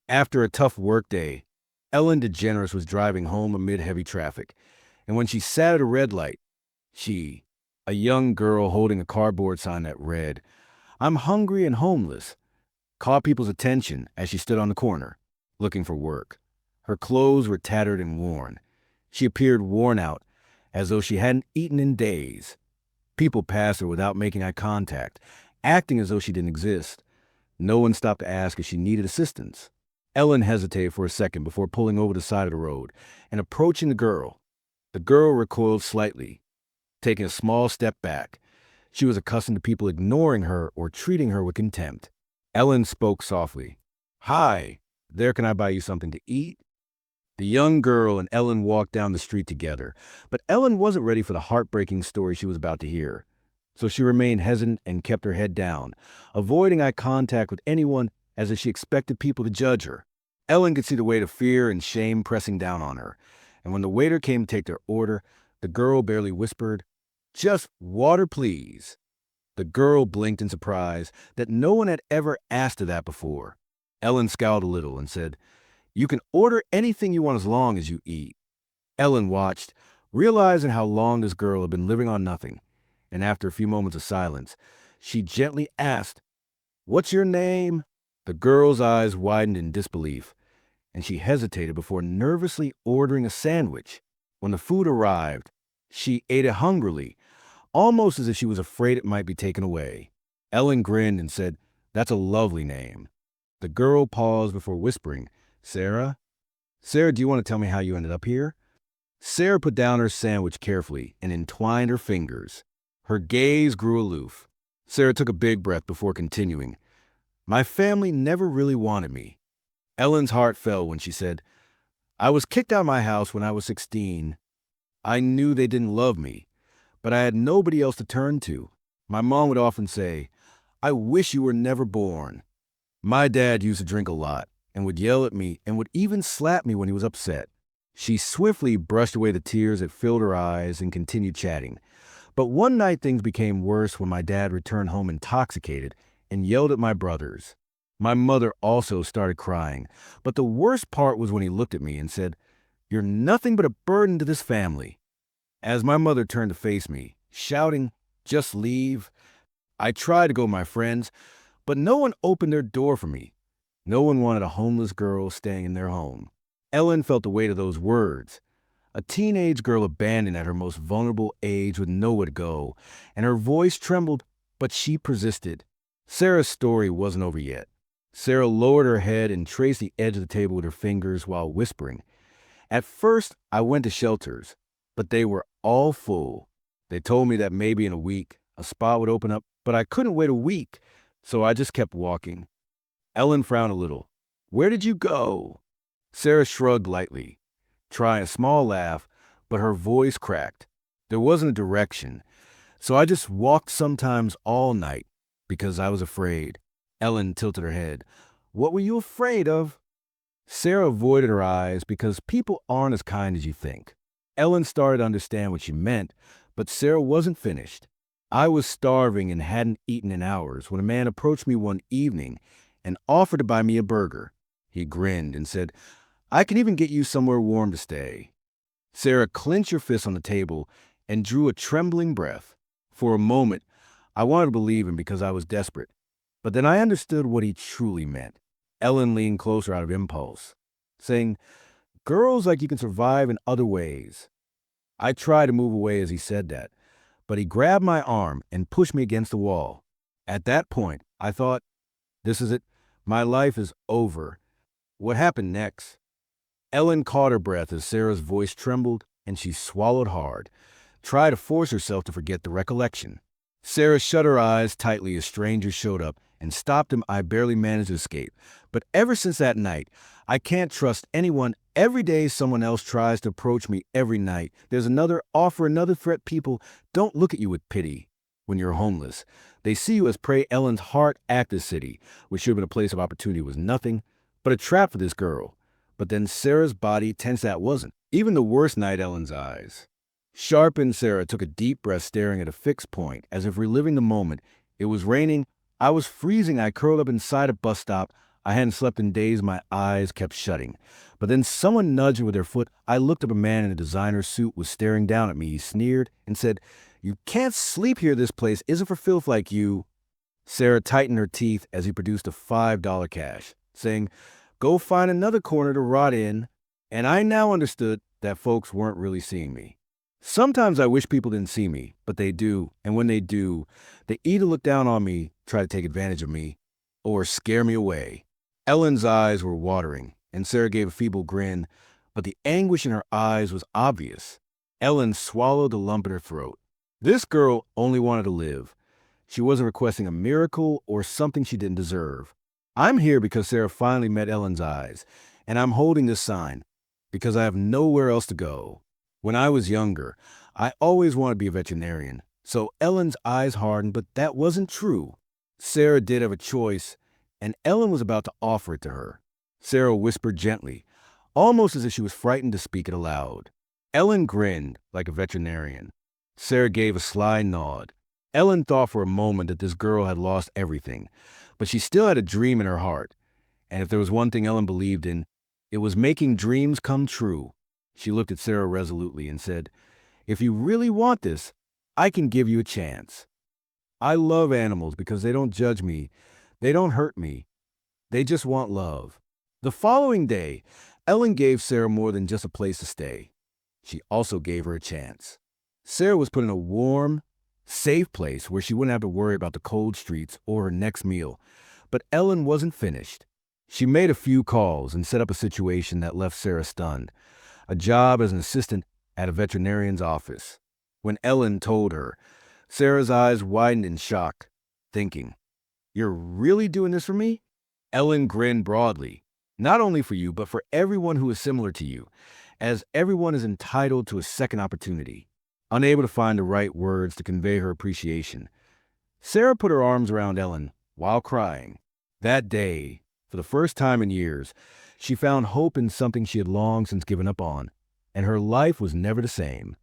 After a tough workday, Ellen DeGeneres was driving home amid heavy traffic, and when she sat at a red light, she, a young girl holding a cardboard sign that read, "I'm hungry and homeless," caught people's attention as she stood on the corner, looking for work. Her clothes were tattered and worn. She appeared worn out, as though she hadn't eaten in days. People passed her without making eye contact, acting as though she didn't exist. No one stopped to ask if she needed assistance. Ellen hesitated for a second before pulling over the side of the road and approaching the girl. The girl recoiled slightly, taking a small step back. She was accustomed to people ignoring her or treating her with contempt. Ellen spoke softly. "Hi, there, can I buy you something to eat?" The young girl and Ellen walked down the street together, but Ellen wasn't ready for the heartbreaking story she was about to hear. So she remained hesitant and kept her head down, avoiding eye contact with anyone as if she expected people to judge her. Ellen could see the weight of fear and shame pressing down on her, and when the waiter came to take their order, the girl barely whispered, "Just water, please." The girl blinked in surprise that no one had ever asked her that before. Ellen scowled a little and said, "You can order anything you want as long as you eat." Ellen watched, realizing how long this girl had been living on nothing, and after a few moments of silence, she gently asked, "What's your name?" The girl's eyes widened in disbelief, and she hesitated before nervously ordering a sandwich. When the food arrived, she ate it hungrily, almost as if she was afraid it might be taken away. Ellen grinned and said, "That's a lovely name." The girl paused before whispering, "Sarah? Sarah, do you want to tell me how you ended up here?" Sarah put down her sandwich carefully and entwined her fingers. Her gaze grew aloof. Sarah took a big breath before continuing, "My family never really wanted me." Ellen's heart fell when she said, "I was kicked out of my house when I was 16. I knew they didn't love me, but I had nobody else to turn to. My mom would often say, 'I wish you were never born.' My dad used to drink a lot and would yell at me and would even slap me when he was upset." She swiftly brushed away the tears that filled her eyes and continued chatting. "But one night things became worse when my dad returned home intoxicated and yelled at my brothers. My mother also started crying, but the worst part was when he looked at me and said, 'You're nothing but a burden to this family.' As my mother turned to face me, shouting, 'Just leave,' I tried to go with my friends, but no one opened their door for me. No one wanted a homeless girl staying in their home." Ellen felt the weight of those words. A teenage girl abandoned at her most vulnerable age with nowhere to go, and her voice trembled, but she persisted. Sarah's story wasn't over yet. Sarah lowered her head and traced the edge of the table with her fingers while whispering, "At first, I went to shelters, but they were all full. They told me that maybe in a week, a spot would open up, but I couldn't wait a week, so I just kept walking." Ellen frowned a little. "Where did you go?" Sarah shrugged lightly, trying a small laugh, but her voice cracked. "There wasn't a direction, so I just walked sometimes all night, because I was afraid." Ellen tilted her head. "What were you afraid of?" Sarah avoided her eyes because people aren't as kind as you think. Ellen started to understand what she meant, but Sarah wasn't finished. "I was starving and hadn't eaten in hours when a man approached me one evening and offered to buy me a burger. He grinned and said, 'I can even get you somewhere warm to stay.'" Sarah clenched her fist on the table and drew a trembling breath. For a moment, I wanted to believe him because I was desperate, but then I understood what he truly meant. Ellen leaned closer out of impulse, saying, "Girls like you can survive in other ways." I tried to move away as he said that, but he grabbed my arm and pushed me against the wall. At that point, I thought, this is it. My life is over. What happened next? Ellen caught her breath as Sarah's voice trembled, and she swallowed hard, tried to force herself to forget the recollection. Sarah shut her eyes tightly as strangers showed up and stopped him. I barely managed to escape. But ever since that night, I can't trust anyone. Every day someone else tries to approach me every night. There's another offer, another threat. People don't look at you with pity when you're homeless. They see you as prey. Ellen's heart active city, which should have been a place of opportunity, was nothing but a trap for this girl. But then Sarah's body tensed. That wasn't even the worst night. Ellen's eyes sharpened. Sarah took a deep breath, staring at a fixed point, as if reliving the moment. It was raining. I was freezing. I curled up inside a bus stop. I hadn't slept in days, my eyes kept shutting. But then someone nudged me with their foot. I looked up. A man in a designer suit was staring down at me. He sneered and said, "You can't sleep here. This place isn't for filth like you." Sarah tightened her teeth as he produced a $5 cash, saying, "Go find another corner to rot in." And I now understood that folks weren't really seeing me. Sometimes I wish people didn't see me, but they do, and when they do, they either look down on me, try to take advantage of me, or scare me away. Ellen's eyes were watering, and Sarah gave a feeble grin, but the anguish in her eyes was obvious. Ellen swallowed the lump in her throat. This girl only wanted to live. She wasn't requesting a miracle or something she didn't deserve. I'm here because Sarah finally met Ellen's eyes, and I'm holding this sign because I have nowhere else to go. When I was younger, I always wanted to be a veterinarian, so Ellen's eyes hardened, but that wasn't true. Sarah did have a choice, and Ellen was about to offer it to her. Sarah whispered gently, almost as if she was frightened to speak it aloud. Ellen grinned like a veterinarian. Sarah gave a sly nod. Ellen thought for a moment that this girl had lost everything, but she still had a dream in her heart. And if there was one thing Ellen believed in, it was making dreams come true. She looked at Sarah resolutely and said, "If you really want this, I can give you a chance. I love animals because they don't judge me. They don't hurt me. They just want love." The following day, Ellen gave Sarah more than just a place to stay. She also gave her a chance. Sarah was put in a warm, safe place where she wouldn't have to worry about the cold streets or her next meal. But Ellen wasn't finished. She made a few calls and set up a situation that left Sarah stunned. A job as an assistant at a veterinarian's office. When Ellen told her, Sarah's eyes widened in shock, thinking, "You're really doing this for me?" Ellen grinned broadly. "Not only for you, but for everyone who is similar to you, as everyone is entitled to a second opportunity." Unable to find the right words to convey her appreciation, Sarah put her arms around Ellen while crying. That day, for the first time in years, she found hope in something she had long since given up on, and her life was never the same.